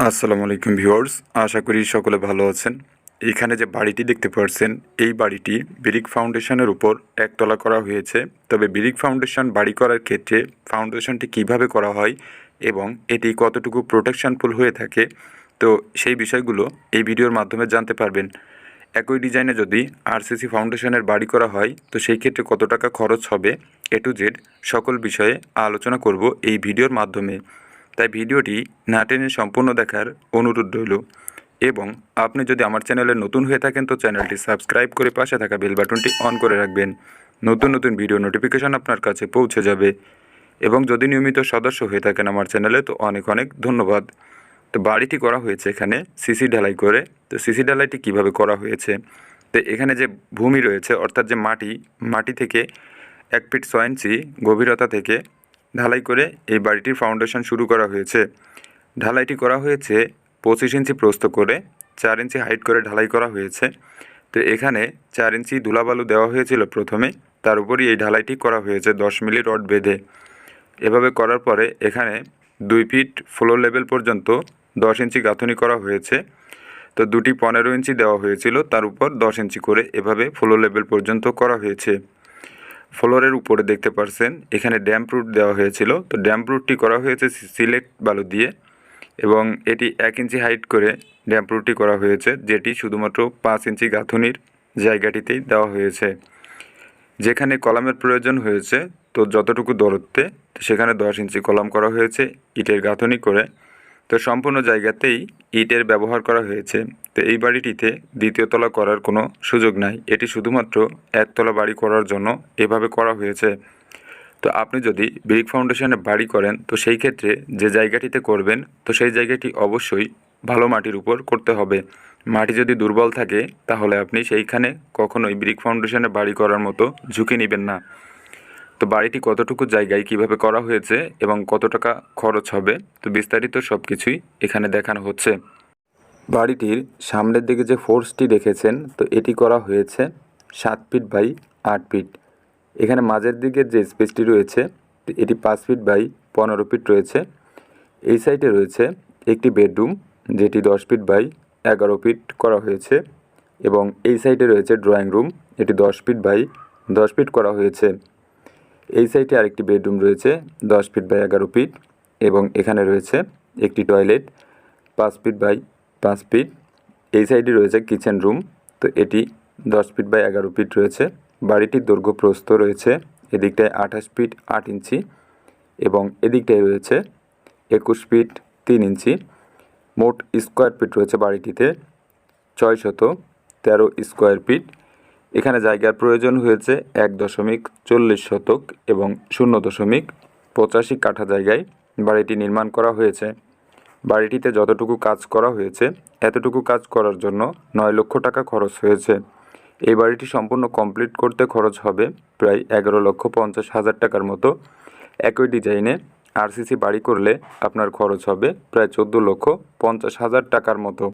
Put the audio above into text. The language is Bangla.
আসসালামু আলাইকুম ভিউয়ার্স, আশা করি সকলে ভালো আছেন। এখানে যে বাড়িটি দেখতে পাচ্ছেন, এই বাড়িটি ব্রিক ফাউন্ডেশনের উপর একতলা করা হয়েছে। তবে ব্রিক ফাউন্ডেশন বাড়ি করার ক্ষেত্রে ফাউন্ডেশনটি কিভাবে করা হয় এবং এটি কতটুকু প্রোটেকশনফুল হয়ে থাকে, তো সেই বিষয়গুলো এই ভিডিওর মাধ্যমে জানতে পারবেন। একই ডিজাইনে যদি আরসিসি ফাউন্ডেশনের বাড়ি করা হয়, তো সেই ক্ষেত্রে কত টাকা খরচ হবে, এ টু জেড সকল বিষয়ে আলোচনা করব এই ভিডিওর মাধ্যমে। তাই ভিডিওটি না টেনে সম্পূর্ণ দেখার অনুরোধ রইল। এবং আপনি যদি আমার চ্যানেলে নতুন হয়ে থাকেন, তো চ্যানেলটি সাবস্ক্রাইব করে পাশে থাকা বেল বাটনটি অন করে রাখবেন। নতুন নতুন ভিডিও নোটিফিকেশন আপনার কাছে পৌঁছে যাবে। এবং যদি নিয়মিত সদস্য হয়ে থাকেন আমার চ্যানেলে, তো অনেক অনেক ধন্যবাদ। তো বাড়িটি করা হয়েছে এখানে সিসি ঢালাই করে। তো সিসি ঢালাইটি কিভাবে করা হয়েছে, তো এখানে যে ভূমি রয়েছে, অর্থাৎ যে মাটি থেকে 1 ফিট 6 ইঞ্চি গভীরতা থেকে ঢালাই করে এই বাড়িটির ফাউন্ডেশন শুরু করা হয়েছে। ঢালাইটি করা হয়েছে 25 ইঞ্চি প্রস্থ করে, 4 ইঞ্চি হাইট করে ঢালাই করা হয়েছে। তো এখানে 4 ইঞ্চি ধুলাবালু দেওয়া হয়েছিল প্রথমে, তার উপরই এই ঢালাইটি করা হয়েছে 10 মিলি রড বেঁধে। এভাবে করার পরে এখানে 2 ফিট ফ্লোর লেভেল পর্যন্ত 10 ইঞ্চি গাঁথনি করা হয়েছে। তো দুটি 15 ইঞ্চি দেওয়া হয়েছিল, তার উপর 10 ইঞ্চি করে এভাবে ফ্লোর লেভেল পর্যন্ত করা হয়েছে। ফ্লোরের উপরে দেখতে পাচ্ছেন এখানে ড্যাম্প রুট দেওয়া হয়েছিল। তো ড্যাম্প রুটটি করা হয়েছে সিলেট বালু দিয়ে, এবং এটি 1 ইঞ্চি হাইট করে ড্যাম্প রুটটি করা হয়েছে, যেটি শুধুমাত্র 5 ইঞ্চি গাঁথনির জায়গাটিতেই দেওয়া হয়েছে। যেখানে কলামের প্রয়োজন হয়েছে, তো যতটুকু দূরত্বে সেখানে 10 ইঞ্চি কলাম করা হয়েছে ইটের গাঁথনি করে। তো সম্পূর্ণ জায়গাতেই ইটের ব্যবহার করা হয়েছে। তো এই বাড়িটিতে দ্বিতীয় তলা করার কোনো সুযোগ নাই, এটি শুধুমাত্র একতলা বাড়ি করার জন্য এভাবে করা হয়েছে। তো আপনি যদি ব্রিক ফাউন্ডেশনে বাড়ি করেন, তো সেই ক্ষেত্রে যে জায়গাটিতে করবেন, তো সেই জায়গাটি অবশ্যই ভালো মাটির উপর করতে হবে। মাটি যদি দুর্বল থাকে, তাহলে আপনি সেইখানে কখনোই ব্রিক ফাউন্ডেশনে বাড়ি করার মতো ঝুঁকি নেবেন না। তো বাড়িটি কতটুকু জায়গায় কিভাবে করা হয়েছে এবং কত টাকা খরচ হবে, তো বিস্তারিত সব কিছুই এখানে দেখানো হচ্ছে। বাড়িটির সামনের দিকে যে ফোর্সটি দেখেছেন, তো এটি করা হয়েছে 7 ফিট বাই 8 ফিট। এখানে মাঝের দিকে যে স্পেসটি রয়েছে, তো এটি 5 ফিট বাই 15 ফিট রয়েছে। এই সাইডে রয়েছে একটি বেডরুম, যেটি 10 ফিট বাই 11 ফিট করা হয়েছে। এবং এই সাইডে রয়েছে ড্রয়িং রুম, এটি 10 ফিট বাই 10 ফিট করা হয়েছে। এই সাইডে আরেকটি বেডরুম রয়েছে 10 ফিট বাই 11 ফিট, এবং এখানে রয়েছে একটি টয়লেট 5 ফিট বাই 5 ফিট। এই সাইডে রয়েছে কিচেন রুম, তো এটি 10 ফিট বাই 11 ফিট রয়েছে। বাড়িটির দৈর্ঘ্য প্রস্থ রয়েছে এদিকটায় 28 ফিট 8 ইঞ্চি, এবং এদিকটায় রয়েছে 21 ফিট 3 ইঞ্চি। মোট স্কোয়ার ফিট রয়েছে বাড়িটিতে 613 স্কোয়ার ফিট। এখানে জায়গার প্রয়োজন হয়েছে 1.40 শতক এবং 0.85 কাঠা জায়গায় বাড়িটি নির্মাণ করা হয়েছে। বাড়িটিতে যতটুকু কাজ করা হয়েছে, এতটুকু কাজ করার জন্য 9 লক্ষ টাকা খরচ হয়েছে। এই বাড়িটি সম্পূর্ণ কমপ্লিট করতে খরচ হবে প্রায় 11,50,000 টাকার মতো। একই ডিজাইনে আরসিসি বাড়ি করলে আপনার খরচ হবে প্রায় 14,50,000 টাকার মতো।